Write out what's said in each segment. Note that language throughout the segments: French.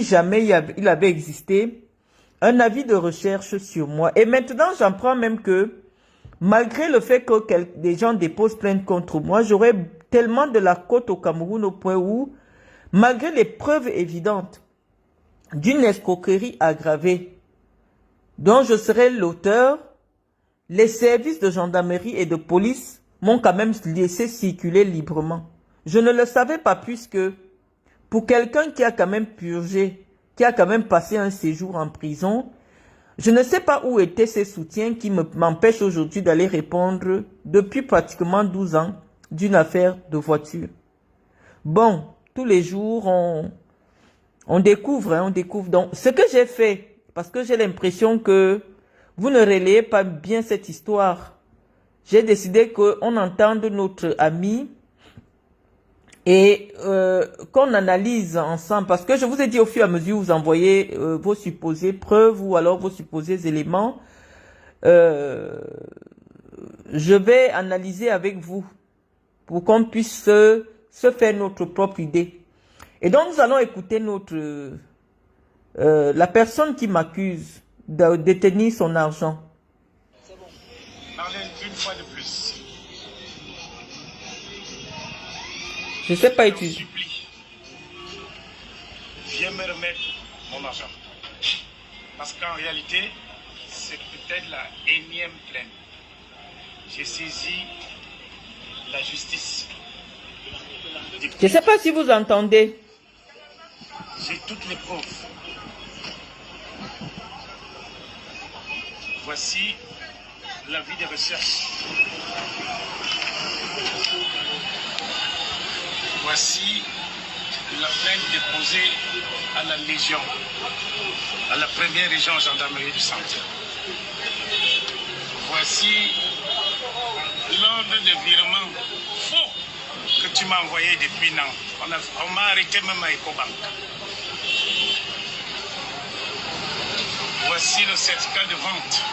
jamais il avait existé un avis de recherche sur moi. Et maintenant, j'en prends même que, malgré le fait que des gens déposent plainte contre moi, j'aurais tellement de la cote au Cameroun au point où, malgré les preuves évidentes d'une escroquerie aggravée dont je serais l'auteur, les services de gendarmerie et de police m'ont quand même laissé circuler librement. Je ne le savais pas puisque, pour quelqu'un qui a quand même purgé, qui a quand même passé un séjour en prison, je ne sais pas où étaient ces soutiens qui m'empêchent aujourd'hui d'aller répondre depuis pratiquement 12 ans d'une affaire de voiture. Bon, tous les jours, on découvre, on découvre. Donc, ce que j'ai fait, parce que j'ai l'impression que vous ne relayez pas bien cette histoire, j'ai décidé qu'on entende notre ami et qu'on analyse ensemble. Parce que je vous ai dit au fur et à mesure, vous envoyez vos supposées preuves ou alors vos supposés éléments. Je vais analyser avec vous pour qu'on puisse se faire notre propre idée. Et donc, nous allons écouter la personne qui m'accuse de détenir son argent. Parlez une fois de plus. Je ne sais pas utiliser. Supplie. Viens me remettre mon argent. Parce qu'en réalité, c'est peut-être la énième plainte. J'ai saisi la justice. Je ne sais pas si vous entendez. J'ai toutes les preuves. Voici l'avis de recherche. Voici la plainte déposée à la Légion, à la première région gendarmerie du centre. Voici l'ordre de virement faux que tu m'as envoyé depuis Nantes. On m'a arrêté même à Ecobank. Voici le certificat de vente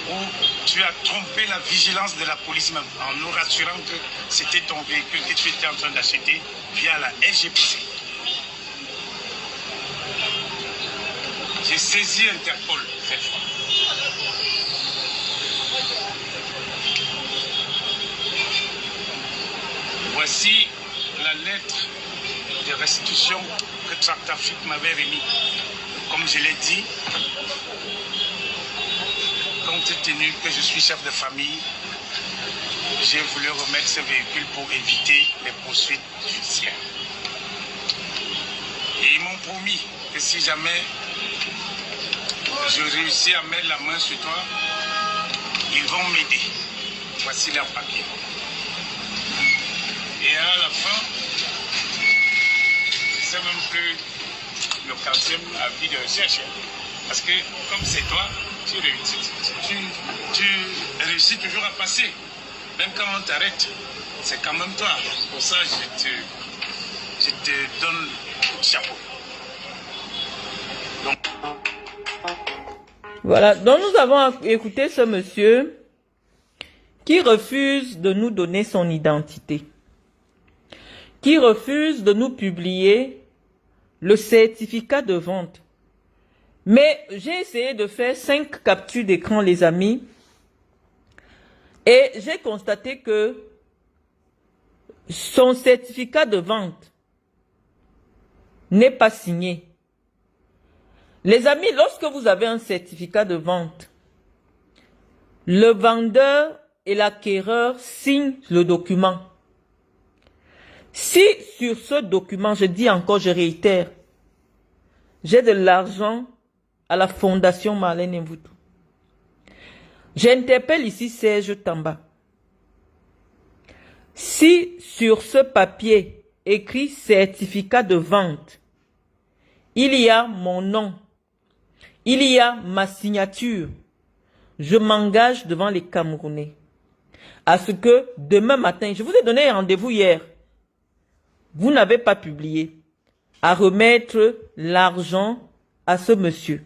où tu as trompé la vigilance de la police même en nous rassurant que c'était ton véhicule que tu étais en train d'acheter via la SGPC. J'ai saisi Interpol cette fois. Voici la lettre de restitution que Tractafric m'avait remis. Comme je l'ai dit, compte tenu que je suis chef de famille, j'ai voulu remettre ce véhicule pour éviter les poursuites judiciaires. Et ils m'ont promis que si jamais je réussis à mettre la main sur toi, ils vont m'aider. Voici leur papier. Et à la fin, je ne sais même plus le 4e avis de recherche. Parce que comme c'est toi, tu réussis toujours à passer. Même quand on t'arrête, c'est quand même toi. Pour ça, je te donne le chapeau. Donc... Voilà, donc nous avons écouté ce monsieur qui refuse de nous donner son identité, qui refuse de nous publier le certificat de vente. Mais j'ai essayé de faire 5 captures d'écran, les amis, et j'ai constaté que son certificat de vente n'est pas signé. Les amis, lorsque vous avez un certificat de vente, le vendeur et l'acquéreur signent le document. Si sur ce document, je dis encore, je réitère, j'ai de l'argent à la Fondation Marlène Mvutu, j'interpelle ici Serge Tamba. Si sur ce papier écrit certificat de vente, il y a mon nom, il y a ma signature, je m'engage devant les Camerounais à ce que demain matin, je vous ai donné rendez-vous hier, vous n'avez pas publié, à remettre l'argent à ce monsieur.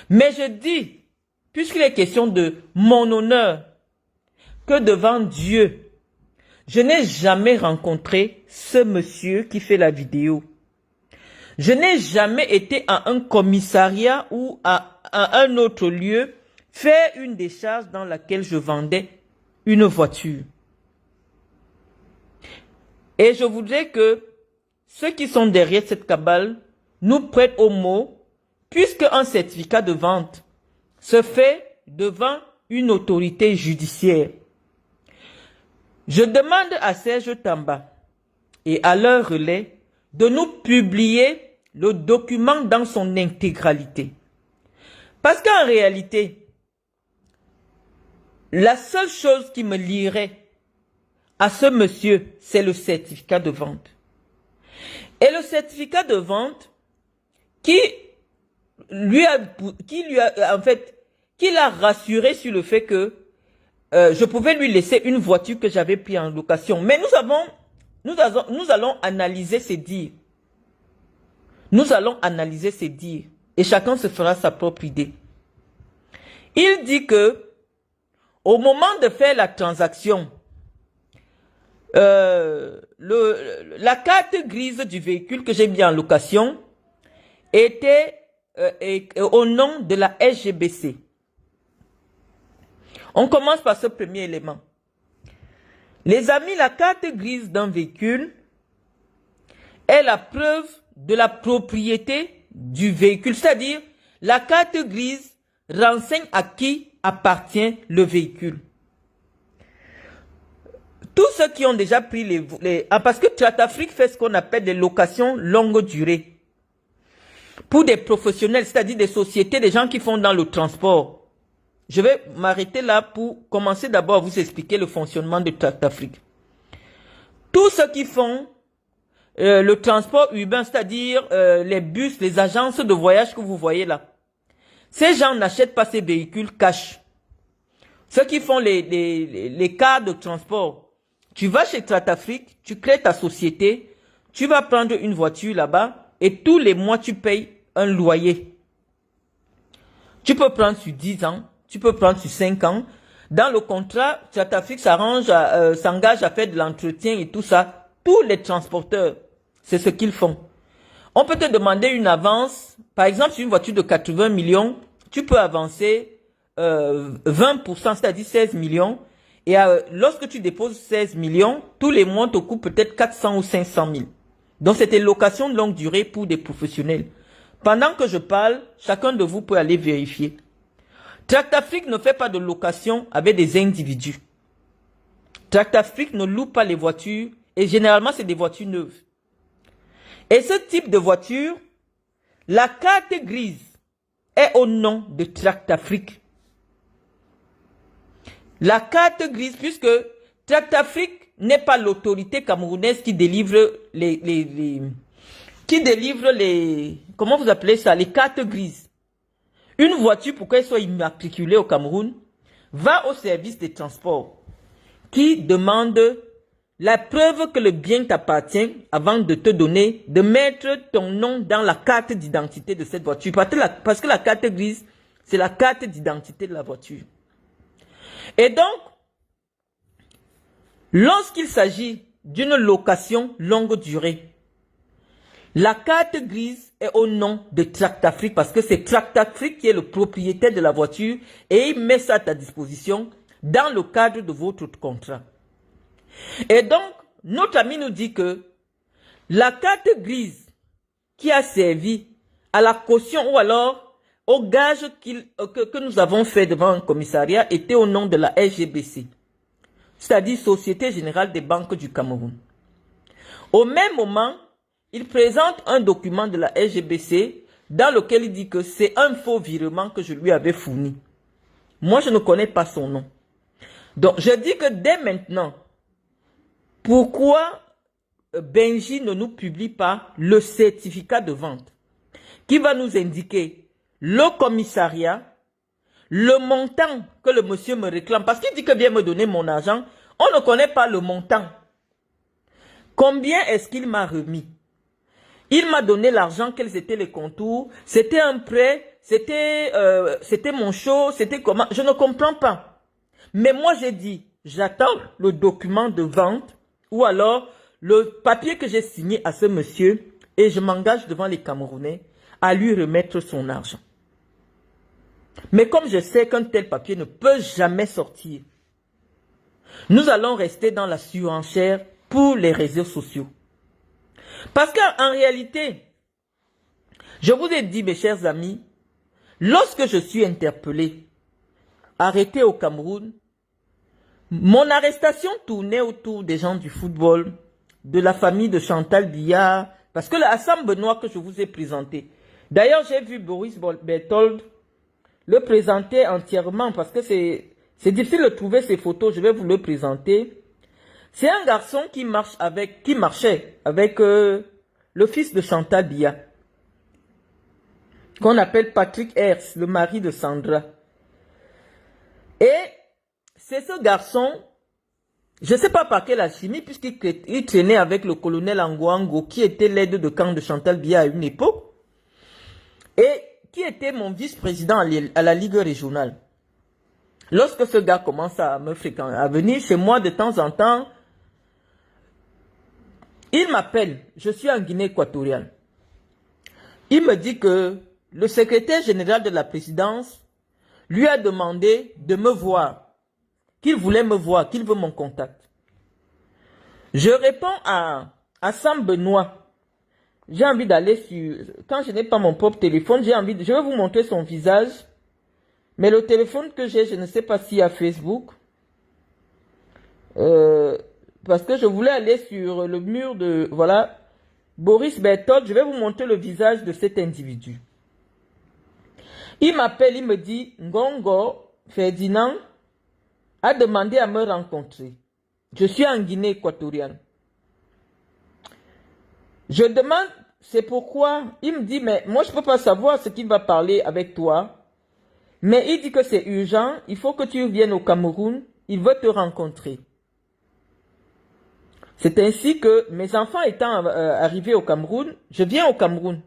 Mais je dis, puisqu'il est question de mon honneur, que devant Dieu, je n'ai jamais rencontré ce monsieur qui fait la vidéo. Je n'ai jamais été à un commissariat ou à un autre lieu faire une décharge dans laquelle je vendais une voiture. Et je voudrais que ceux qui sont derrière cette cabale nous prêtent au mot, puisque un certificat de vente se fait devant une autorité judiciaire. Je demande à Serge Tamba et à leur relais de nous publier le document dans son intégralité. Parce qu'en réalité, la seule chose qui me lierait à ce monsieur, c'est le certificat de vente. Et le certificat de vente qui l'a rassuré sur le fait que je pouvais lui laisser une voiture que j'avais prise en location. Mais nous allons analyser ces dires. Nous allons analyser ces dires. Et chacun se fera sa propre idée. Il dit que au moment de faire la transaction, la carte grise du véhicule que j'ai mis en location était au nom de la SGBC. On commence par ce premier élément. Les amis, la carte grise d'un véhicule est la preuve de la propriété du véhicule. C'est-à-dire, la carte grise renseigne à qui appartient le véhicule. Tous ceux qui ont déjà pris parce que Tratafrique fait ce qu'on appelle des locations longue durée. Pour des professionnels, c'est-à-dire des sociétés, des gens qui font dans le transport. Je vais m'arrêter là pour commencer d'abord à vous expliquer le fonctionnement de Tratafrique. Tous ceux qui font le transport urbain, c'est-à-dire les bus, les agences de voyage que vous voyez là. Ces gens n'achètent pas ces véhicules cash. Ceux qui font les cars de transport, tu vas chez Tratafrique, tu crées ta société, tu vas prendre une voiture là-bas et tous les mois tu payes un loyer. Tu peux prendre sur 10 ans, tu peux prendre sur 5 ans. Dans le contrat, Tratafrique s'engage à faire de l'entretien et tout ça. Tous les transporteurs, c'est ce qu'ils font. On peut te demander une avance. Par exemple, sur une voiture de 80 millions, tu peux avancer 20%, c'est-à-dire 16 millions. Et lorsque tu déposes 16 millions, tous les mois, te coûte peut-être 400 ou 500 000. Donc, c'était location de longue durée pour des professionnels. Pendant que je parle, chacun de vous peut aller vérifier. Tratafrique ne fait pas de location avec des individus. Tratafrique ne loue pas les voitures et généralement, c'est des voitures neuves. Et ce type de voiture, la carte grise est au nom de Tratafrique. La carte grise, puisque Tratafrique n'est pas l'autorité camerounaise qui délivre comment vous appelez ça, les cartes grises. Une voiture, pour qu'elle soit immatriculée au Cameroun, va au service des transports qui demande la preuve que le bien t'appartient avant de te donner, de mettre ton nom dans la carte d'identité de cette voiture. Parce que la carte grise, c'est la carte d'identité de la voiture. Et donc, lorsqu'il s'agit d'une location longue durée, la carte grise est au nom de Tratafrique parce que c'est Tratafrique qui est le propriétaire de la voiture et il met ça à ta disposition dans le cadre de votre contrat. Et donc, notre ami nous dit que la carte grise qui a servi à la caution ou alors au gage que nous avons fait devant un commissariat était au nom de la SGBC, c'est-à-dire Société Générale des Banques du Cameroun. Au même moment, il présente un document de la SGBC dans lequel il dit que c'est un faux virement que je lui avais fourni. Moi, je ne connais pas son nom. Donc, je dis que dès maintenant, pourquoi Benji ne nous publie pas le certificat de vente qui va nous indiquer le commissariat, le montant que le monsieur me réclame, parce qu'il dit que vient me donner mon argent, on ne connaît pas le montant. Combien est-ce qu'il m'a remis? Il m'a donné l'argent, quels étaient les contours, c'était un prêt, c'était mon show, c'était comment, je ne comprends pas. Mais moi j'ai dit, j'attends le document de vente ou alors le papier que j'ai signé à ce monsieur et je m'engage devant les Camerounais à lui remettre son argent. Mais comme je sais qu'un tel papier ne peut jamais sortir, nous allons rester dans la surenchère pour les réseaux sociaux. Parce qu'en réalité, je vous ai dit, mes chers amis, lorsque je suis interpellé, arrêté au Cameroun, mon arrestation tournait autour des gens du football, de la famille de Chantal Biya, parce que l'Assam Benoît que je vous ai présenté. D'ailleurs, j'ai vu Boris Berthold le présenter entièrement, parce que c'est difficile de trouver ces photos, je vais vous le présenter. C'est un garçon qui marchait avec le fils de Chantal Biya, qu'on appelle Patrick Hers, le mari de Sandra. Et c'est ce garçon, je ne sais pas par quelle alchimie, puisqu'il traînait avec le colonel Angouango, qui était l'aide de camp de Chantal Biya à une époque, et qui était mon vice-président à la Ligue régionale. Lorsque ce gars commence à venir chez moi de temps en temps, il m'appelle, je suis en Guinée équatoriale. Il me dit que le secrétaire général de la présidence lui a demandé de me voir, qu'il voulait me voir, qu'il veut mon contact. Je réponds à Sam Benoît. J'ai envie d'aller sur... Quand je n'ai pas mon propre téléphone, je vais vous montrer son visage. Mais le téléphone que j'ai, je ne sais pas s'il y a Facebook. Parce que je voulais aller sur le mur de... Voilà. Boris Berthold, je vais vous montrer le visage de cet individu. Il m'appelle, il me dit, Ngongo Ferdinand a demandé à me rencontrer. Je suis en Guinée équatoriale. Je demande, c'est pourquoi. Il me dit, mais moi je ne peux pas savoir ce qu'il va parler avec toi. Mais il dit que c'est urgent, il faut que tu viennes au Cameroun, il veut te rencontrer. C'est ainsi que mes enfants étant arrivés au Cameroun, je viens au Cameroun.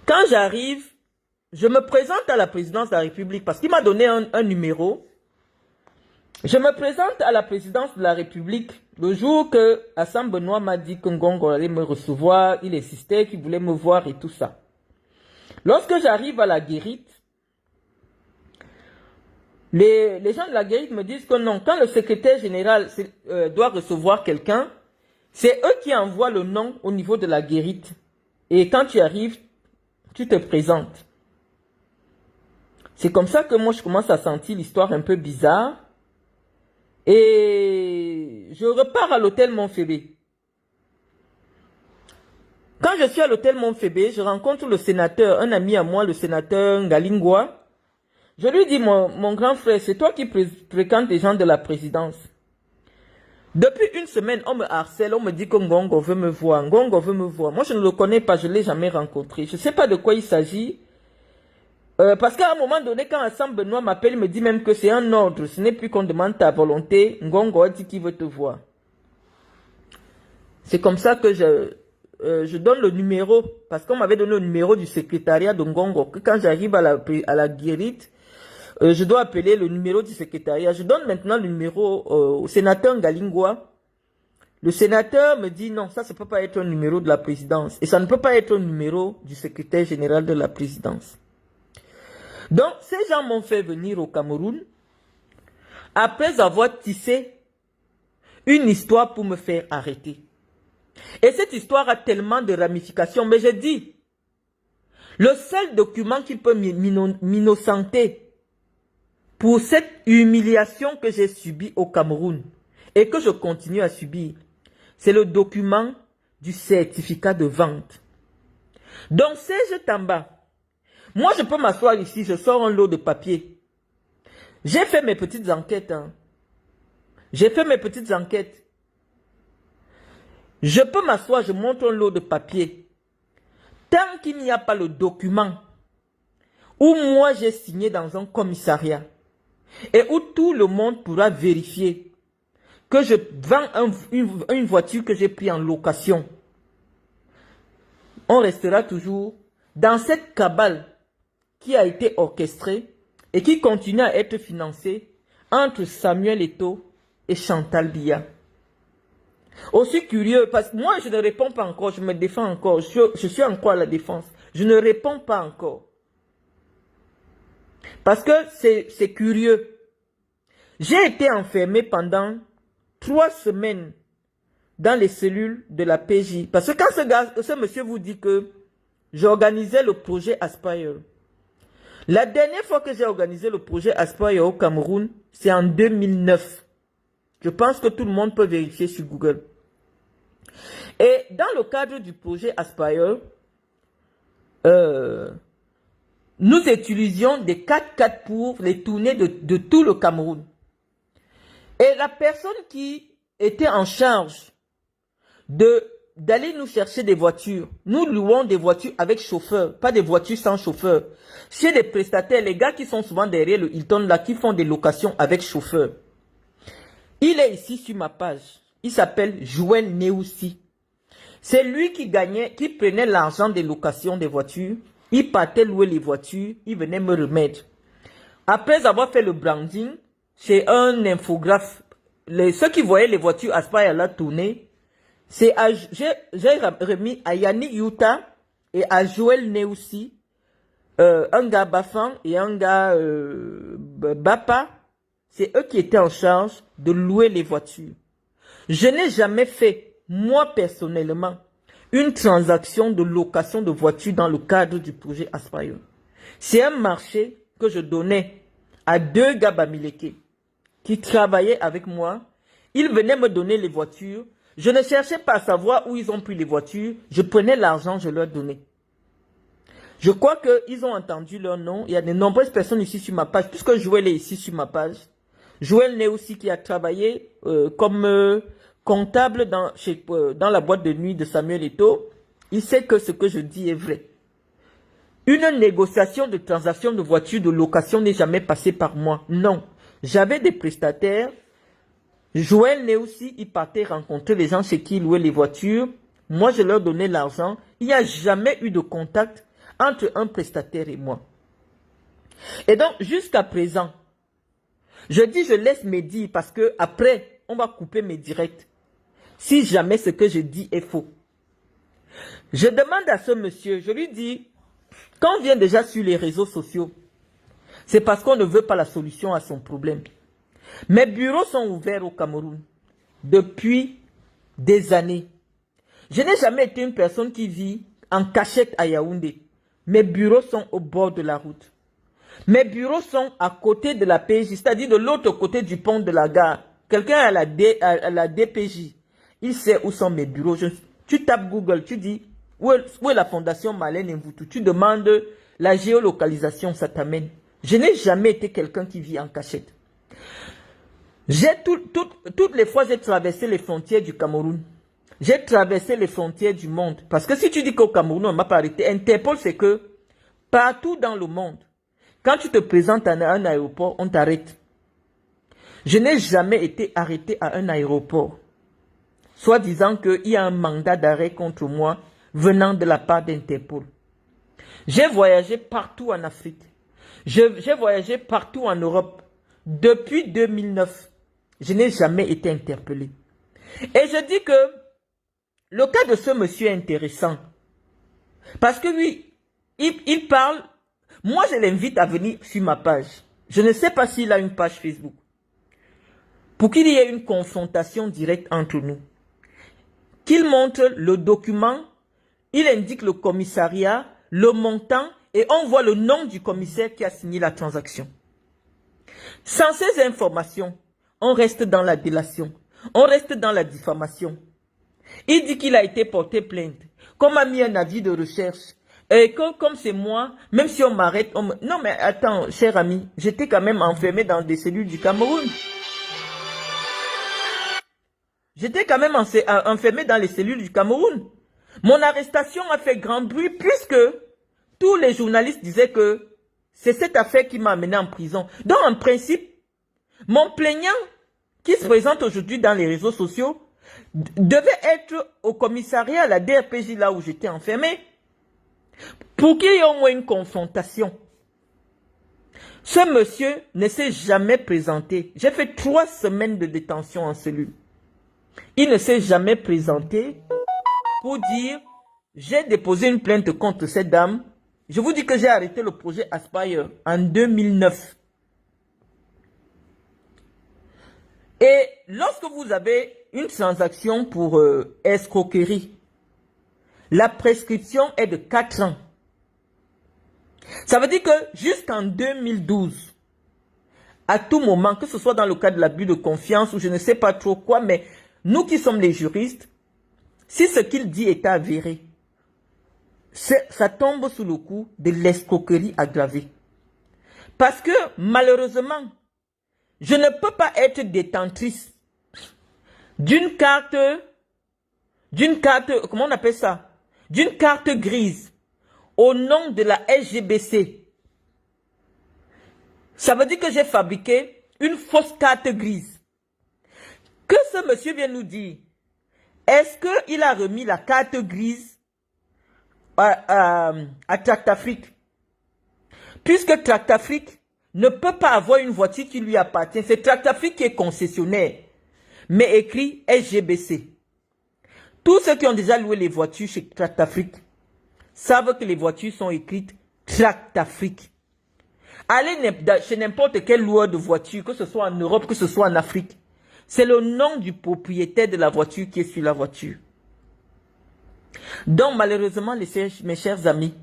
Quand j'arrive, je me présente à la présidence de la République parce qu'il m'a donné un numéro. Je me présente à la présidence de la République le jour que Assam Benoît m'a dit que Ngongo allait me recevoir, il insistait qu'il voulait me voir et tout ça. Lorsque j'arrive à la guérite, les gens de la guérite me disent que non, quand le secrétaire général doit recevoir quelqu'un, c'est eux qui envoient le nom au niveau de la guérite. Et quand tu arrives, tu te présentes. C'est comme ça que moi je commence à sentir l'histoire un peu bizarre. Et je repars à l'hôtel Montfébé. Quand je suis à l'hôtel Montfébé, je rencontre le sénateur, un ami à moi, le sénateur Ngalingwa. Je lui dis, mon grand frère, c'est toi qui fréquentes les gens de la présidence. Depuis une semaine, on me harcèle, on me dit que Ngongo veut me voir, Ngongo veut me voir. Moi, je ne le connais pas, je ne l'ai jamais rencontré. Je ne sais pas de quoi il s'agit. Parce qu'à un moment donné, quand Assam Benoît m'appelle, il me dit même que c'est un ordre. Ce n'est plus qu'on demande ta volonté. Ngongo a dit qu'il veut te voir. C'est comme ça que je donne le numéro. Parce qu'on m'avait donné le numéro du secrétariat de Ngongo. Que quand j'arrive à la guérite, je dois appeler le numéro du secrétariat. Je donne maintenant le numéro au sénateur Ngalingwa. Le sénateur me dit non, ça ne peut pas être un numéro de la présidence. Et ça ne peut pas être un numéro du secrétaire général de la présidence. Donc, ces gens m'ont fait venir au Cameroun après avoir tissé une histoire pour me faire arrêter. Et cette histoire a tellement de ramifications. Mais je dis, le seul document qui peut m'innocenter pour cette humiliation que j'ai subie au Cameroun et que je continue à subir, c'est le document du certificat de vente. Donc, Serge Tamba, moi, je peux m'asseoir ici, je sors un lot de papier. J'ai fait mes petites enquêtes. J'ai fait mes petites enquêtes. Je peux m'asseoir, je montre un lot de papier. Tant qu'il n'y a pas le document où moi j'ai signé dans un commissariat et où tout le monde pourra vérifier que je vends une voiture que j'ai prise en location, on restera toujours dans cette cabale qui a été orchestré et qui continue à être financé entre Samuel Eto'o et Chantal Biya. Aussi curieux, parce que moi, je ne réponds pas encore, je me défends encore. Je suis encore à la défense. Je ne réponds pas encore. Parce que c'est curieux. J'ai été enfermé pendant 3 semaines dans les cellules de la PJ. Parce que quand ce monsieur vous dit que j'organisais le projet Aspire, la dernière fois que j'ai organisé le projet Aspire au Cameroun, c'est en 2009. Je pense que tout le monde peut vérifier sur Google. Et dans le cadre du projet Aspire, nous utilisions des 4x4 pour les tournées de tout le Cameroun. Et la personne qui était en charge d'aller nous chercher des voitures, nous louons des voitures avec chauffeur, pas des voitures sans chauffeur. Chez les prestataires, les gars qui sont souvent derrière le Hilton, là, qui font des locations avec chauffeur. Il est ici sur ma page. Il s'appelle Joël Neoussi. C'est lui qui gagnait, qui prenait l'argent des locations des voitures. Il partait louer les voitures. Il venait me remettre. Après avoir fait le branding chez un infographe, ceux qui voyaient les voitures Aspire là tourner, j'ai remis à Yannick Yuta et à Joël Neoussi, un gars Bafan et un gars Bapa. C'est eux qui étaient en charge de louer les voitures. Je n'ai jamais fait, moi personnellement, une transaction de location de voitures dans le cadre du projet Aspire. C'est un marché que je donnais à 2 gars Bamileke qui travaillaient avec moi. Ils venaient me donner les voitures. Je ne cherchais pas à savoir où ils ont pris les voitures. Je prenais l'argent, je leur donnais. Je crois qu'ils ont entendu leur nom. Il y a de nombreuses personnes ici sur ma page, puisque Joël est ici sur ma page. Joël n'est aussi qui a travaillé comme comptable dans la boîte de nuit de Samuel Eto'o. Il sait que ce que je dis est vrai. Une négociation de transaction de voiture de location n'est jamais passée par moi. Non. J'avais des prestataires. Joël n'est aussi, il partait rencontrer les gens chez qui il louait les voitures. Moi, je leur donnais l'argent. Il n'y a jamais eu de contact entre un prestataire et moi. Et donc, jusqu'à présent, je dis je laisse mes dires parce que après, on va couper mes directs. Si jamais ce que je dis est faux. Je demande à ce monsieur, je lui dis, quand on vient déjà sur les réseaux sociaux, c'est parce qu'on ne veut pas la solution à son problème. Mes bureaux sont ouverts au Cameroun depuis des années. Je n'ai jamais été une personne qui vit en cachette à Yaoundé. Mes bureaux sont au bord de la route. Mes bureaux sont à côté de la PJ, c'est-à-dire de l'autre côté du pont de la gare. Quelqu'un à la DPJ, il sait où sont mes bureaux. Tu tapes Google, tu dis où est la fondation Malène Mvoutou. Tu demandes la géolocalisation, ça t'amène. Je n'ai jamais été quelqu'un qui vit en cachette. Toutes les fois, j'ai traversé les frontières du Cameroun. J'ai traversé les frontières du monde. Parce que si tu dis qu'au Cameroun, on ne m'a pas arrêté, Interpol, c'est que partout dans le monde, quand tu te présentes à un aéroport, on t'arrête. Je n'ai jamais été arrêté à un aéroport, soit disant qu'il y a un mandat d'arrêt contre moi venant de la part d'Interpol. J'ai voyagé partout en Afrique. J'ai voyagé partout en Europe. Depuis 2009, je n'ai jamais été interpellé. Et je dis que le cas de ce monsieur est intéressant. Parce que lui, il parle. Moi, je l'invite à venir sur ma page. Je ne sais pas s'il a une page Facebook. Pour qu'il y ait une confrontation directe entre nous. Qu'il montre le document, il indique le commissariat, le montant, et on voit le nom du commissaire qui a signé la transaction. Sans ces informations, on reste dans la délation. On reste dans la diffamation. Il dit qu'il a été porté plainte. Qu'on m'a mis un avis de recherche. Et que comme c'est moi, même si on m'arrête, Non mais attends, cher ami, j'étais quand même enfermé dans des cellules du Cameroun. J'étais quand même enfermé dans les cellules du Cameroun. Mon arrestation a fait grand bruit puisque tous les journalistes disaient que c'est cette affaire qui m'a amené en prison. Donc en principe, mon plaignant qui se présente aujourd'hui dans les réseaux sociaux devait être au commissariat à la DRPJ là où j'étais enfermé. Pour qu'il y ait au moins une confrontation. Ce monsieur ne s'est jamais présenté. J'ai fait 3 semaines de détention en cellule. Il ne s'est jamais présenté pour dire, j'ai déposé une plainte contre cette dame. Je vous dis que j'ai arrêté le projet Aspire en 2009. Et lorsque vous avez une transaction pour escroquerie, la prescription est de 4 ans. Ça veut dire que jusqu'en 2012, à tout moment, que ce soit dans le cas de l'abus de confiance ou je ne sais pas trop quoi, mais nous qui sommes les juristes, si ce qu'il dit est avéré, ça tombe sous le coup de l'escroquerie aggravée. Parce que malheureusement, je ne peux pas être détentrice d'une carte, comment on appelle ça? D'une carte grise au nom de la SGBC. Ça veut dire que j'ai fabriqué une fausse carte grise. Que ce monsieur vient nous dire, est-ce qu'il a remis la carte grise à Tractafrique? Puisque Tractafrique ne peut pas avoir une voiture qui lui appartient. C'est Tractafrique qui est concessionnaire, mais écrit SGBC. Tous ceux qui ont déjà loué les voitures chez Tractafrique savent que les voitures sont écrites Tractafrique. Allez chez n'importe quel loueur de voiture, que ce soit en Europe, que ce soit en Afrique. C'est le nom du propriétaire de la voiture qui est sur la voiture. Donc malheureusement, mes chers amis,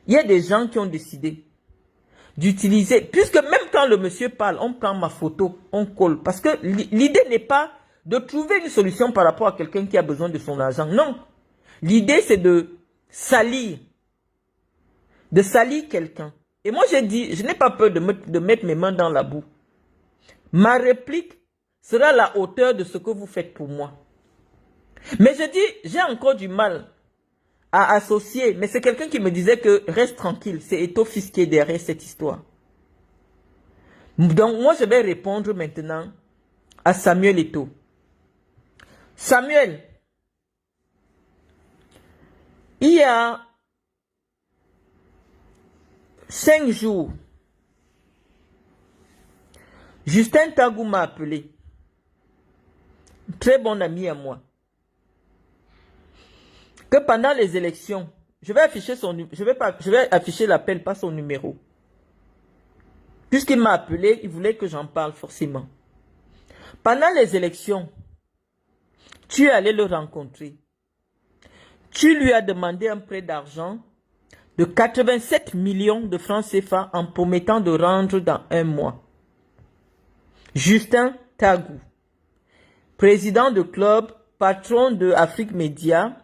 il y a des gens qui ont décidé d'utiliser, puisque même quand le monsieur parle, on prend ma photo, on colle. Parce que l'idée n'est pas de trouver une solution par rapport à quelqu'un qui a besoin de son argent. Non. L'idée, c'est de salir quelqu'un. Et moi, j'ai dit, je n'ai pas peur de mettre mes mains dans la boue. Ma réplique sera à la hauteur de ce que vous faites pour moi. Mais je dis, j'ai encore du mal à associer. Mais c'est quelqu'un qui me disait que reste tranquille. C'est Eto'o Fils qui est derrière cette histoire. Donc, moi, je vais répondre maintenant à Samuel Eto'o. Samuel, il y a 5 jours, Justin Tagou m'a appelé. Très bon ami à moi. Que pendant les élections, je vais afficher l'appel, pas son numéro. Puisqu'il m'a appelé, il voulait que j'en parle forcément. Pendant les élections, tu es allé le rencontrer. Tu lui as demandé un prêt d'argent de 87 millions de francs CFA en promettant de rendre dans 1 mois. Justin Tagou, président de club, patron de Afrique Média,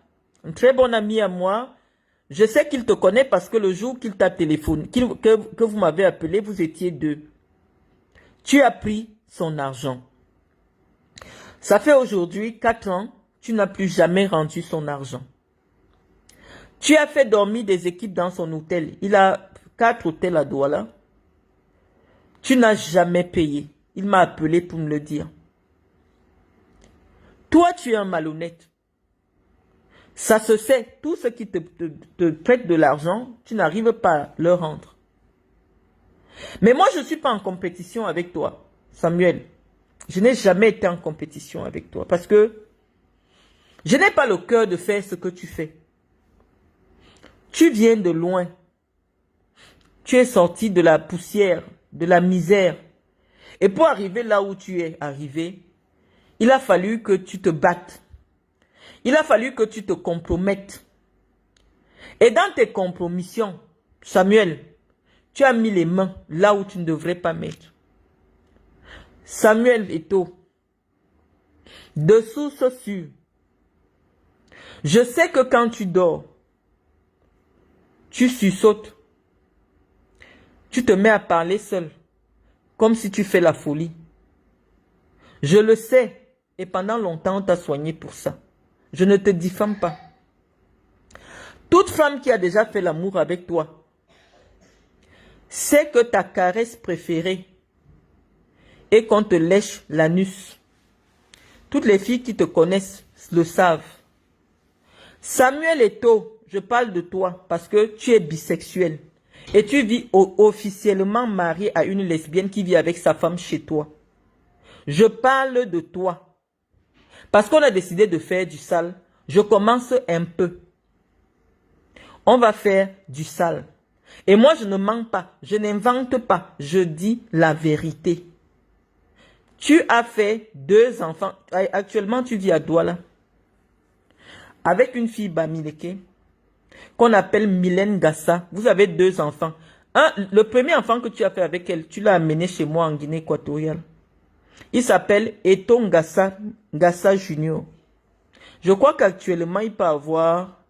un très bon ami à moi. Je sais qu'il te connaît parce que le jour qu'il t'a téléphoné, que vous m'avez appelé, vous étiez 2. Tu as pris son argent. Ça fait aujourd'hui 4 ans, tu n'as plus jamais rendu son argent. Tu as fait dormir des équipes dans son hôtel. Il a 4 hôtels à Douala. Tu n'as jamais payé. Il m'a appelé pour me le dire. Toi, tu es un malhonnête. Ça se sait. Tous ceux qui te prêtent de l'argent, tu n'arrives pas à leur rendre. Mais moi, je ne suis pas en compétition avec toi, Samuel. Je n'ai jamais été en compétition avec toi parce que je n'ai pas le cœur de faire ce que tu fais. Tu viens de loin. Tu es sorti de la poussière, de la misère. Et pour arriver là où tu es arrivé, il a fallu que tu te battes. Il a fallu que tu te compromettes. Et dans tes compromissions, Samuel, tu as mis les mains là où tu ne devrais pas mettre. Samuel Eto'o, de source sûre, je sais que quand tu dors, tu sussautes, tu te mets à parler seul, comme si tu fais la folie. Je le sais, et pendant longtemps on t'a soigné pour ça. Je ne te diffame pas. Toute femme qui a déjà fait l'amour avec toi sait que ta caresse préférée est qu'on te lèche l'anus. Toutes les filles qui te connaissent le savent. Samuel Eto'o, je parle de toi parce que tu es bisexuel. Et tu vis officiellement marié à une lesbienne qui vit avec sa femme chez toi. Je parle de toi. Parce qu'on a décidé de faire du sale. Je commence un peu. On va faire du sale. Et moi, je ne mens pas. Je n'invente pas. Je dis la vérité. Tu as fait 2 enfants. Actuellement, tu vis à Douala. Avec une fille Bamileke. Qu'on appelle Mylène Gassa. Vous avez 2 enfants. Le premier enfant que tu as fait avec elle, tu l'as amené chez moi en Guinée équatoriale. Il s'appelle Eton Gassa Junior. Je crois qu'actuellement, il peut avoir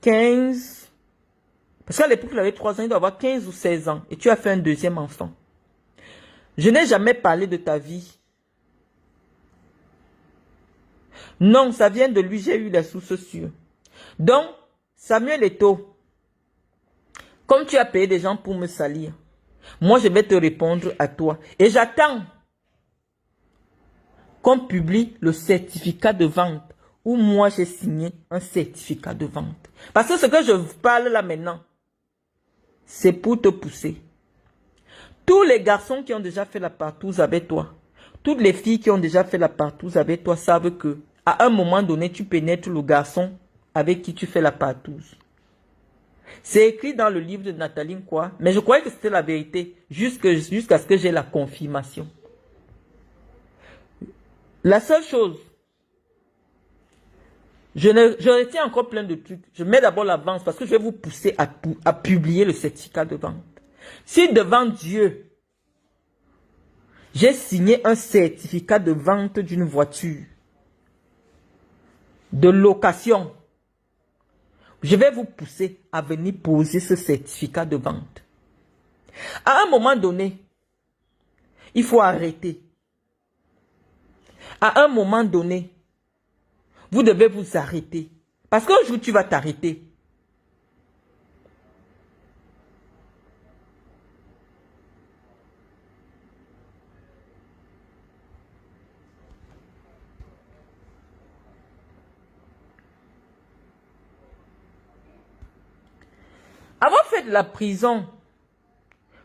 15. Parce qu'à l'époque, il avait 3 ans, il doit avoir 15 ou 16 ans. Et tu as fait un 2e enfant. Je n'ai jamais parlé de ta vie. Non, ça vient de lui, j'ai eu la source sûre. Donc, Samuel Eto'o, comme tu as payé des gens pour me salir, moi je vais te répondre à toi. Et j'attends qu'on publie le certificat de vente où moi j'ai signé un certificat de vente. Parce que ce que je parle là maintenant, c'est pour te pousser. Tous les garçons qui ont déjà fait la partouze avec toi, toutes les filles qui ont déjà fait la partouze avec toi savent que à un moment donné, tu pénètres le garçon avec qui tu fais la partouze. C'est écrit dans le livre de Nathalie quoi, mais je croyais que c'était la vérité jusqu'à ce que j'ai la confirmation. La seule chose, je retiens encore plein de trucs. Je mets d'abord l'avance parce que je vais vous pousser à publier le certificat de vente. Si devant Dieu, j'ai signé un certificat de vente d'une voiture, de location, je vais vous pousser à venir poser ce certificat de vente. À un moment donné, il faut arrêter. À un moment donné, vous devez vous arrêter. Parce qu'un jour, tu vas t'arrêter. Avoir fait de la prison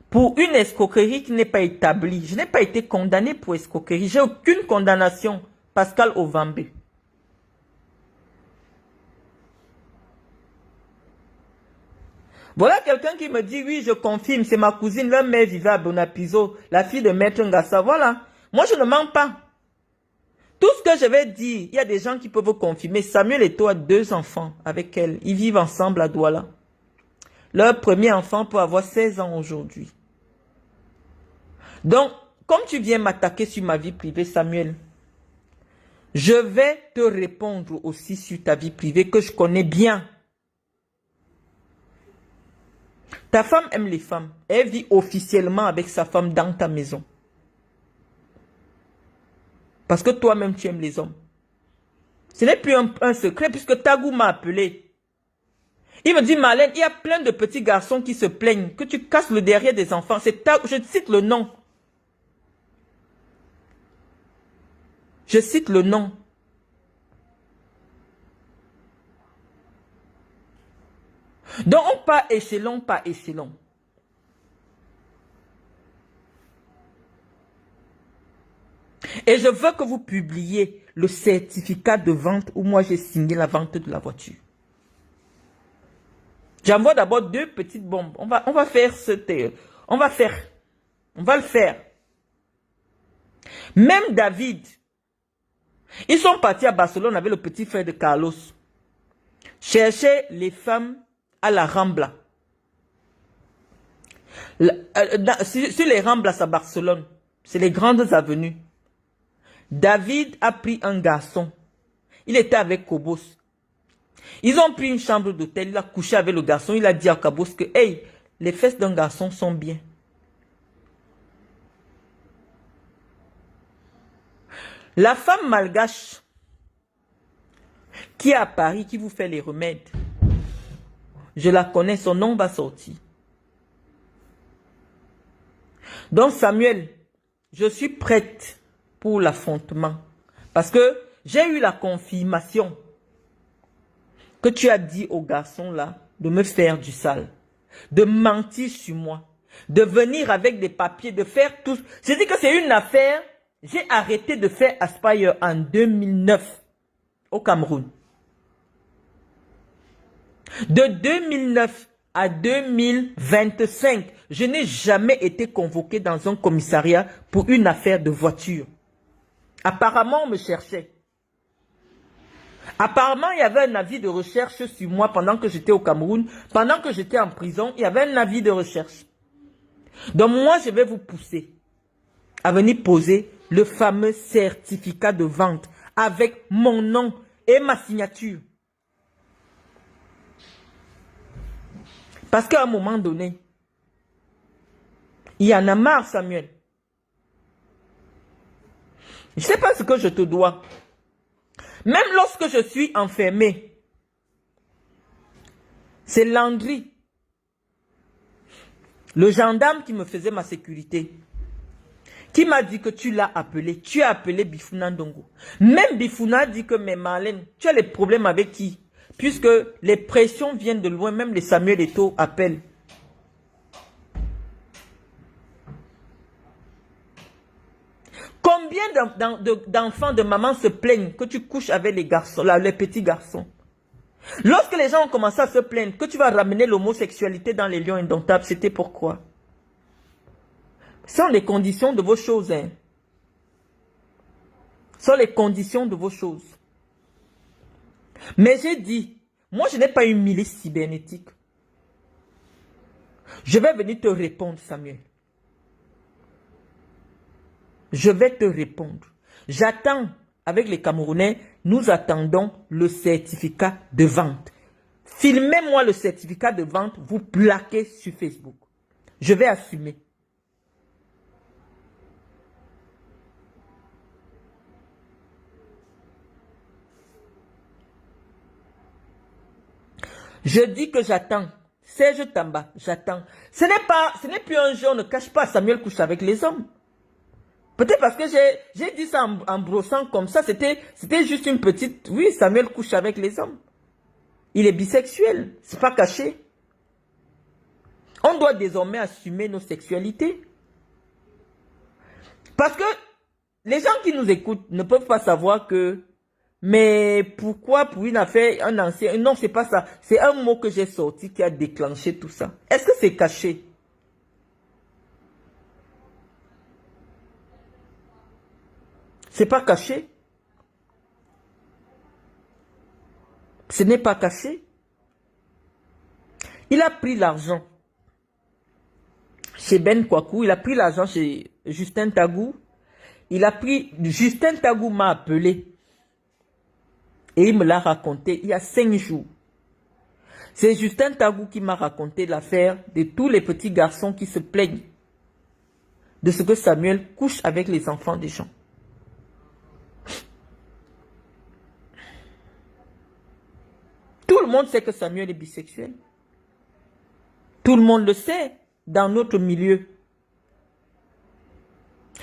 pour une escroquerie qui n'est pas établie, je n'ai pas été condamné pour escroquerie. J'ai aucune condamnation. Pascal Ovambe. Voilà quelqu'un qui me dit, oui, je confirme, c'est ma cousine, leur mère vivait à Bonapiso, la fille de Maître Ngassa. Voilà. Moi, je ne mens pas. Tout ce que je vais dire, il y a des gens qui peuvent vous confirmer. Samuel Eto'o a 2 enfants avec elle. Ils vivent ensemble à Douala. Leur premier enfant peut avoir 16 ans aujourd'hui. Donc, comme tu viens m'attaquer sur ma vie privée, Samuel, je vais te répondre aussi sur ta vie privée que je connais bien. Ta femme aime les femmes. Elle vit officiellement avec sa femme dans ta maison. Parce que toi-même, tu aimes les hommes. Ce n'est plus un secret puisque Tagou m'a appelé. Il me dit, Marlène, il y a plein de petits garçons qui se plaignent que tu casses le derrière des enfants. C'est Tagou, je cite le nom. Je cite le nom. Donc, on part échelon par échelon. Et je veux que vous publiez le certificat de vente où moi j'ai signé la vente de la voiture. J'envoie d'abord 2 petites bombes. On va faire on va le faire. Même David, ils sont partis à Barcelone avec le petit frère de Carlos, chercher les femmes à la Rambla. Sur les Ramblas à Barcelone, c'est les grandes avenues. David a pris un garçon. Il était avec Cobos. Ils ont pris une chambre d'hôtel. Il a couché avec le garçon. Il a dit à Cobos que, hey, les fesses d'un garçon sont bien. La femme malgache qui est à Paris, qui vous fait les remèdes, je la connais, son nom va sortir. Donc Samuel, je suis prête pour l'affrontement. Parce que j'ai eu la confirmation que tu as dit au garçon là de me faire du sale, de mentir sur moi, de venir avec des papiers, de faire tout. J'ai dit que c'est une affaire J'ai arrêté de faire Aspire en 2009 au Cameroun. De 2009 à 2025, je n'ai jamais été convoqué dans un commissariat pour une affaire de voiture. Apparemment, on me cherchait. Apparemment, il y avait un avis de recherche sur moi pendant que j'étais au Cameroun. Pendant que j'étais en prison, il y avait un avis de recherche. Donc moi, je vais vous pousser à venir poser le fameux certificat de vente avec mon nom et ma signature. Parce qu'à un moment donné, il y en a marre, Samuel. Je ne sais pas ce que je te dois. Même lorsque je suis enfermé, c'est Landry, le gendarme qui me faisait ma sécurité, qui m'a dit que tu l'as appelé. Tu as appelé Bifouna Ndongo. Même Bifouna dit que, mais Marlène, tu as les problèmes avec qui? Puisque les pressions viennent de loin, même les Samuel Eto'o appellent. Combien d'enfants de maman se plaignent que tu couches avec les garçons, là, les petits garçons? Lorsque les gens ont commencé à se plaindre que tu vas ramener l'homosexualité dans les lions indomptables, c'était pourquoi? Ce sont les conditions de vos choses. Hein. Ce sont les conditions de vos choses. Mais j'ai dit, moi je n'ai pas une milice cybernétique. Je vais venir te répondre, Samuel. Je vais te répondre. J'attends, avec les Camerounais, nous attendons le certificat de vente. Filmez-moi le certificat de vente, vous plaquez sur Facebook. Je vais assumer. Je dis que j'attends. Serge Tamba, j'attends. Ce n'est plus un jeu, on ne cache pas, Samuel couche avec les hommes. Peut-être parce que j'ai dit ça en brossant comme ça, c'était juste une petite... Oui, Samuel couche avec les hommes. Il est bisexuel, c'est pas caché. On doit désormais assumer nos sexualités. Parce que les gens qui nous écoutent ne peuvent pas savoir que... Mais pourquoi pour une affaire, un ancien... Non, c'est pas ça. C'est un mot que j'ai sorti qui a déclenché tout ça. Est-ce que c'est caché? C'est pas caché. Ce n'est pas caché. Il a pris l'argent chez Ben Kwaku. Il a pris l'argent chez Justin Tagou. Justin Tagou m'a appelé. Et il me l'a raconté il y a 5 jours. C'est Justin Tagou qui m'a raconté l'affaire de tous les petits garçons qui se plaignent de ce que Samuel couche avec les enfants des gens. Tout le monde sait que Samuel est bisexuel. Tout le monde le sait dans notre milieu.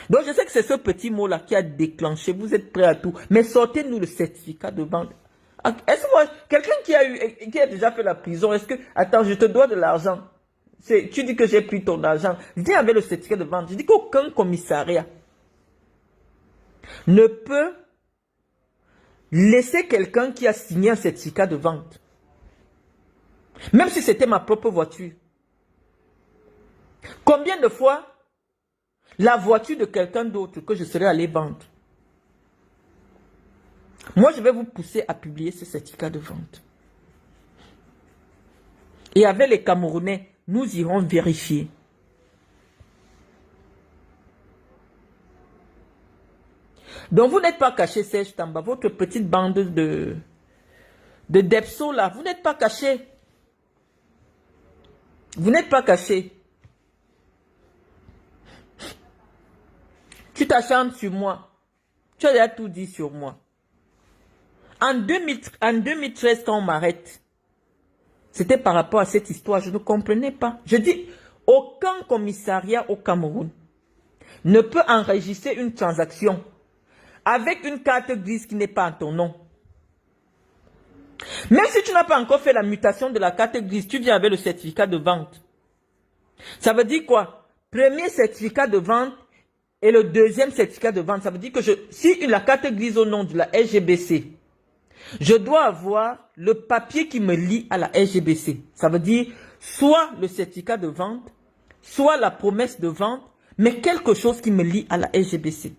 Donc je sais que c'est ce petit mot-là qui a déclenché. Vous êtes prêts à tout. Mais sortez-nous le certificat de vente. Est-ce que quelqu'un qui a déjà fait la prison, est-ce que... Attends, je te dois de l'argent. Tu dis que j'ai pris ton argent. Viens avec le certificat de vente. Je dis qu'aucun commissariat ne peut laisser quelqu'un qui a signé un certificat de vente. Même si c'était ma propre voiture. Combien de fois la voiture de quelqu'un d'autre que je serais allé vendre? Moi, je vais vous pousser à publier ce certificat de vente. Et avec les Camerounais, nous irons vérifier. Donc, vous n'êtes pas caché, Serge Tamba, votre petite bande de Depso là, vous n'êtes pas caché. Vous n'êtes pas caché. Tu t'acharnes sur moi. Tu as déjà tout dit sur moi. En 2013, quand on m'arrête, c'était par rapport à cette histoire. Je ne comprenais pas. Je dis, aucun commissariat au Cameroun ne peut enregistrer une transaction avec une carte grise qui n'est pas en ton nom. Même si tu n'as pas encore fait la mutation de la carte grise, tu viens avec le certificat de vente. Ça veut dire quoi? Premier certificat de vente, Et le deuxième certificat de vente, ça veut dire que si la carte glisse au nom de la SGBC, je dois avoir le papier qui me lie à la SGBC. Ça veut dire soit le certificat de vente, soit la promesse de vente, mais quelque chose qui me lie à la SGBC.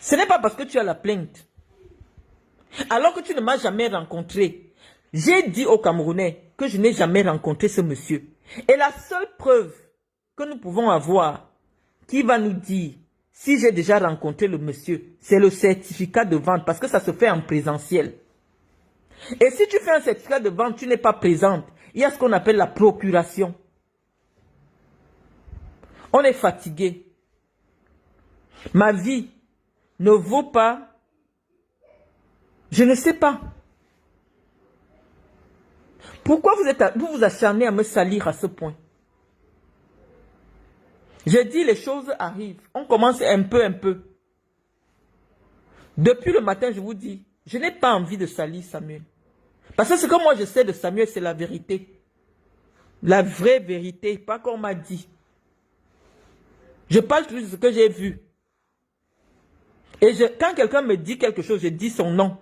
Ce n'est pas parce que tu as la plainte, alors que tu ne m'as jamais rencontré. J'ai dit aux Camerounais que je n'ai jamais rencontré ce monsieur. Et la seule preuve que nous pouvons avoir, qui va nous dire si j'ai déjà rencontré le monsieur, c'est le certificat de vente, parce que ça se fait en présentiel. Et si tu fais un certificat de vente, tu n'es pas présente. Il y a ce qu'on appelle la procuration. On est fatigué. Ma vie ne vaut pas. Je ne sais pas. Pourquoi vous vous acharnez à me salir à ce point? Je dis les choses arrivent. On commence un peu. Depuis le matin, je vous dis, je n'ai pas envie de salir Samuel. Parce que ce que moi je sais de Samuel, c'est la vérité. La vraie vérité, pas qu'on m'a dit. Je parle toujours de ce que j'ai vu. Et quand quelqu'un me dit quelque chose, je dis son nom.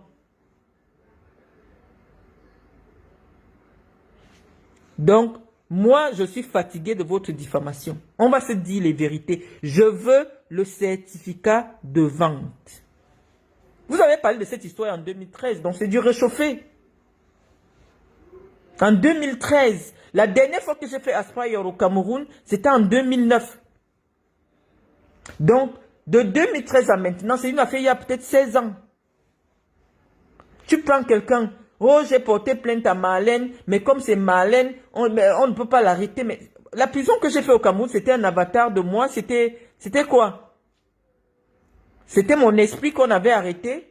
Donc, moi, je suis fatigué de votre diffamation. On va se dire les vérités. Je veux le certificat de vente. Vous avez parlé de cette histoire en 2013, donc c'est du réchauffé. En 2013, la dernière fois que j'ai fait Aspire au Cameroun, c'était en 2009. Donc, de 2013 à maintenant, c'est une affaire il y a peut-être 16 ans. Tu prends quelqu'un, oh j'ai porté plainte à Marlène, mais comme c'est Marlène, on ne peut pas l'arrêter. Mais la prison que j'ai fait au Cameroun, c'était un avatar de moi, c'était quoi? C'était mon esprit qu'on avait arrêté.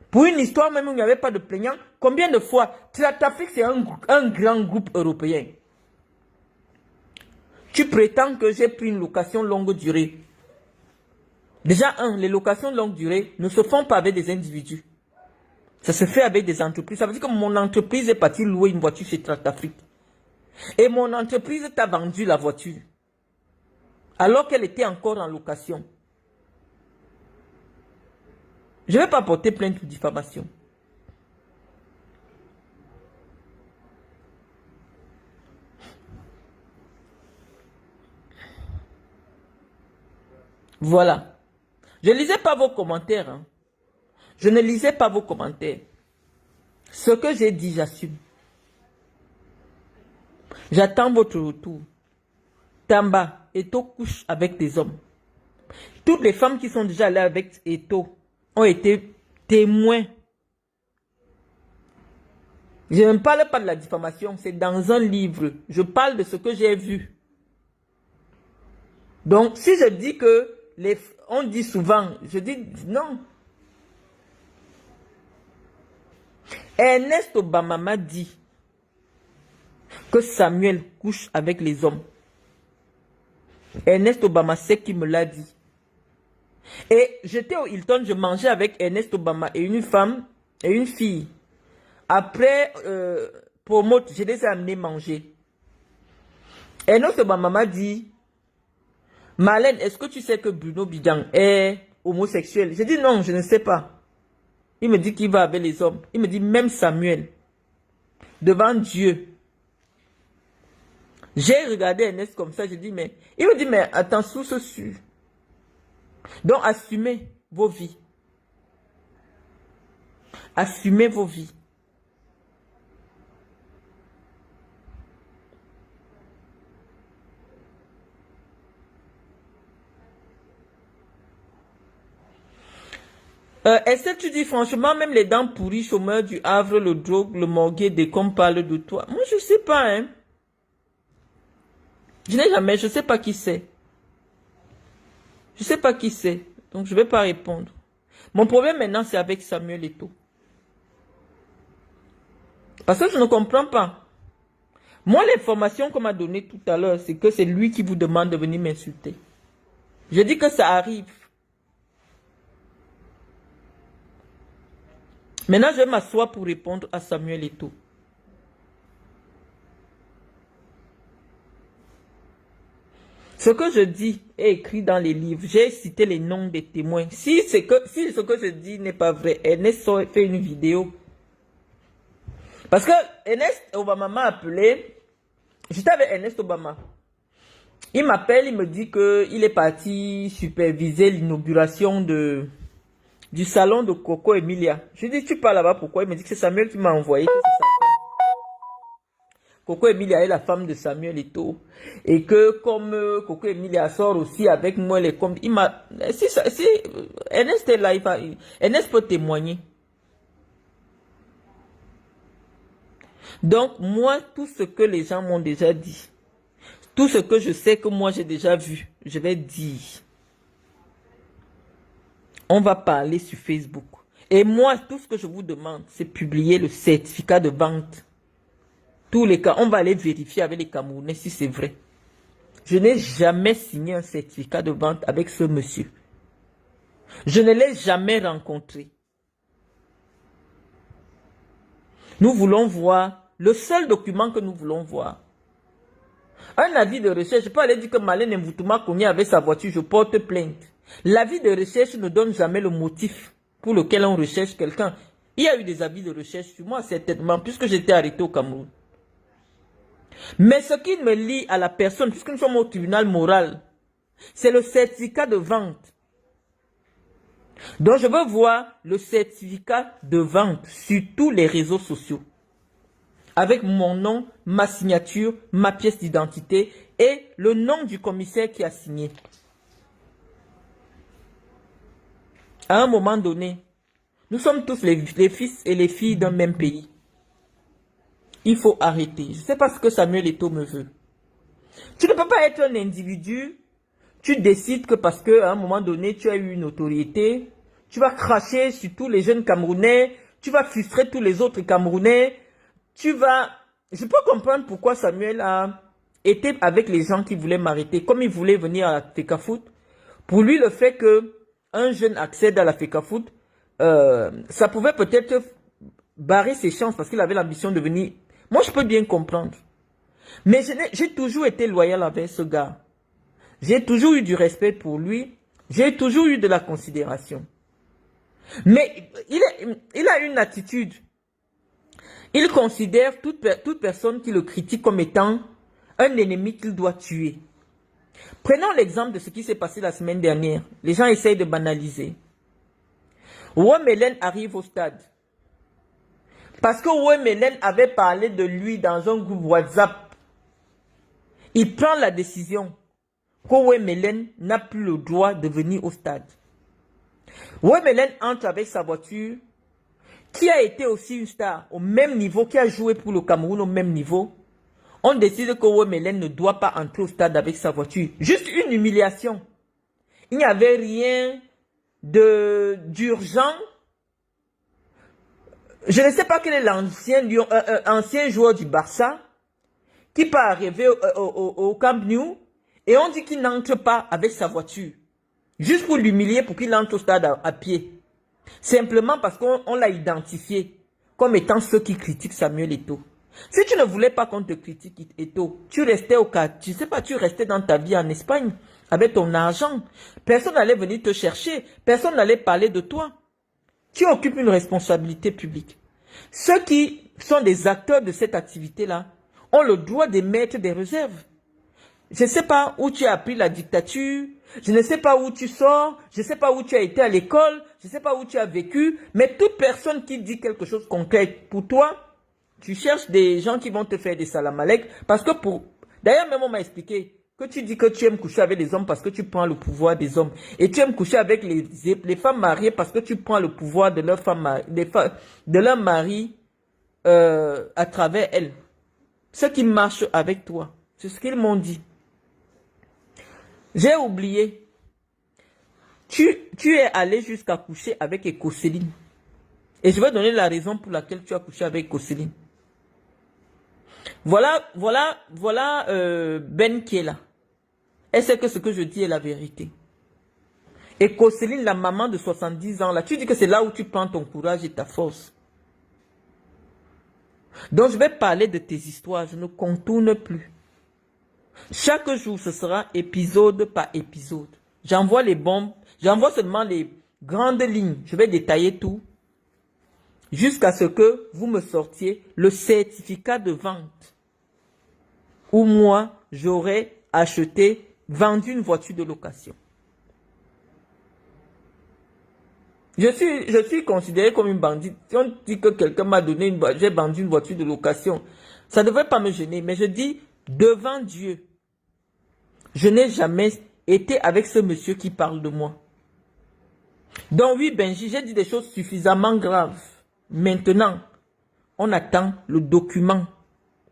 Pour une histoire même où il n'y avait pas de plaignant, combien de fois? Tratafik, c'est un grand groupe européen. Tu prétends que j'ai pris une location longue durée. Déjà, les locations longue durée ne se font pas avec des individus. Ça se fait avec des entreprises. Ça veut dire que mon entreprise est partie louer une voiture chez Tratafik. Et mon entreprise t'a vendu la voiture. Alors qu'elle était encore en location. Je ne vais pas porter plainte pour diffamation. Voilà. Je ne lisais pas vos commentaires. Hein. Je ne lisais pas vos commentaires. Ce que j'ai dit, j'assume. J'attends votre retour. Tamba, Eto couche avec des hommes. Toutes les femmes qui sont déjà allées avec Eto ont été témoins. Je ne parle pas de la diffamation, c'est dans un livre. Je parle de ce que j'ai vu. Donc, si je dis que on dit souvent, je dis non. Ernest Obama m'a dit que Samuel couche avec les hommes. Ernest Obama sait qui me l'a dit. Et j'étais au Hilton, je mangeais avec Ernest Obama et une femme et une fille. Après, promote, je les ai amenés manger. Ernest Obama m'a dit, Marlène, est-ce que tu sais que Bruno Bidjan est homosexuel? J'ai dit non, je ne sais pas. Il me dit qu'il va avec les hommes. Il me dit même Samuel, devant Dieu. J'ai regardé Ernest comme ça, j'ai dit mais... Il me dit mais attends, sous ce su. Donc assumez vos vies. Assumez vos vies. Est-ce que tu dis franchement, même les dents pourries, chômeurs du Havre, le drogue, le morguet, dès qu'on parle de toi? Moi, je sais pas, hein. Je n'ai jamais, je sais pas qui c'est. Je sais pas qui c'est. Donc, je vais pas répondre. Mon problème maintenant, c'est avec Samuel Eto'o. Parce que je ne comprends pas. Moi, l'information qu'on m'a donnée tout à l'heure, c'est que c'est lui qui vous demande de venir m'insulter. Je dis que ça arrive. Maintenant, je vais m'asseoir pour répondre à Samuel Eto'o. Ce que je dis est écrit dans les livres. J'ai cité les noms des témoins. Si ce que je dis n'est pas vrai, Ernest fait une vidéo. Parce que Ernest Obama m'a appelé. J'étais avec Ernest Obama. Il m'appelle, il me dit qu'il est parti superviser l'inauguration du salon de Coco Emilia. Je lui dis, tu pars là-bas, pourquoi? Il me dit que c'est Samuel qui m'a envoyé. Coco Emilia est la femme de Samuel Eto'o. Et que comme Coco Emilia sort aussi avec moi, il m'a... Si Ernest est là, Ernest peut témoigner. Donc, moi, tout ce que les gens m'ont déjà dit, tout ce que je sais que moi j'ai déjà vu, je vais dire. On va parler sur Facebook. Et moi, tout ce que je vous demande, c'est publier le certificat de vente. Tous les cas, on va aller vérifier avec les Camerounais si c'est vrai. Je n'ai jamais signé un certificat de vente avec ce monsieur. Je ne l'ai jamais rencontré. Nous voulons voir, le seul document que nous voulons voir, un avis de recherche. Je peux aller dire que Malène Mvoutouma Konya avait sa voiture, je porte plainte. L'avis de recherche ne donne jamais le motif pour lequel on recherche quelqu'un. Il y a eu des avis de recherche sur moi, certainement, puisque j'étais arrêté au Cameroun. Mais ce qui me lie à la personne, puisque nous sommes au tribunal moral, c'est le certificat de vente. Donc je veux voir le certificat de vente sur tous les réseaux sociaux. Avec mon nom, ma signature, ma pièce d'identité et le nom du commissaire qui a signé. À un moment donné, nous sommes tous les fils et les filles d'un même pays. Il faut arrêter. Je ne sais pas ce que Samuel Eto'o me veut. Tu ne peux pas être un individu, tu décides que parce qu'à un moment donné, tu as eu une autorité, tu vas cracher sur tous les jeunes Camerounais, tu vas frustrer tous les autres Camerounais, Je peux comprendre pourquoi Samuel a été avec les gens qui voulaient m'arrêter, comme il voulait venir à la FECAFOOT. Pour lui, le fait qu'un jeune accède à la FECAFOOT, ça pouvait peut-être barrer ses chances parce qu'il avait l'ambition de venir. Moi, je peux bien comprendre. Mais j'ai toujours été loyal avec ce gars. J'ai toujours eu du respect pour lui. J'ai toujours eu de la considération. Mais il a une attitude. Il considère toute personne qui le critique comme étant un ennemi qu'il doit tuer. Prenons l'exemple de ce qui s'est passé la semaine dernière. Les gens essayent de banaliser. Ouamelen arrive au stade. Parce que Ouamelen avait parlé de lui dans un groupe WhatsApp. Il prend la décision qu'Ouamelen n'a plus le droit de venir au stade. Ouamelen entre avec sa voiture, qui a été aussi une star au même niveau, qui a joué pour le Cameroun au même niveau. On décide que Ouamelen ne doit pas entrer au stade avec sa voiture. Juste une humiliation. Il n'y avait rien d'urgent. Je ne sais pas quel est l'ancien joueur du Barça qui peut arriver au Camp Nou et on dit qu'il n'entre pas avec sa voiture. Juste pour l'humilier, pour qu'il entre au stade à pied. Simplement parce qu'on l'a identifié comme étant ceux qui critiquent Samuel Eto'o. Si tu ne voulais pas qu'on te critique Eto'o, tu restais tu restais dans ta vie en Espagne avec ton argent. Personne n'allait venir te chercher. Personne n'allait parler de toi. Tu occupes une responsabilité publique. Ceux qui sont des acteurs de cette activité-là ont le droit d'émettre des réserves. Je ne sais pas où tu as appris la dictature, je ne sais pas où tu sors, je ne sais pas où tu as été à l'école, je ne sais pas où tu as vécu, mais toute personne qui dit quelque chose de concret pour toi, tu cherches des gens qui vont te faire des salamalek, parce que D'ailleurs, même on m'a expliqué que tu dis que tu aimes coucher avec les hommes parce que tu prends le pouvoir des hommes, et tu aimes coucher avec les femmes mariées parce que tu prends le pouvoir de leur mari à travers elles. Ceux qui marchent avec toi, c'est ce qu'ils m'ont dit. J'ai oublié. Tu es allé jusqu'à coucher avec Ekoseline. Et je vais donner la raison pour laquelle tu as couché avec Ekoseline. Voilà Ben qui est là. Elle sait que ce que je dis est la vérité. Ekoseline, la maman de 70 ans, là, tu dis que c'est là où tu prends ton courage et ta force. Donc je vais parler de tes histoires, je ne contourne plus. Chaque jour, ce sera épisode par épisode. J'envoie les bombes, j'envoie seulement les grandes lignes. Je vais détailler tout jusqu'à ce que vous me sortiez le certificat de vente où moi, j'aurais vendu une voiture de location. Je suis considéré comme une bandite. Si on dit que quelqu'un m'a donné j'ai vendu une voiture de location, ça ne devrait pas me gêner. Mais je dis, devant Dieu, je n'ai jamais été avec ce monsieur qui parle de moi. Donc oui, Benji, j'ai dit des choses suffisamment graves. Maintenant, on attend le document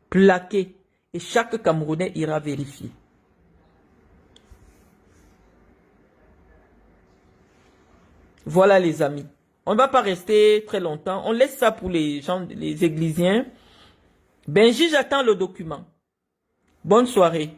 plaqué et chaque Camerounais ira vérifier. Voilà les amis. On ne va pas rester très longtemps. On laisse ça pour les gens, les églisiens. Benji, j'attends le document. Bonne soirée.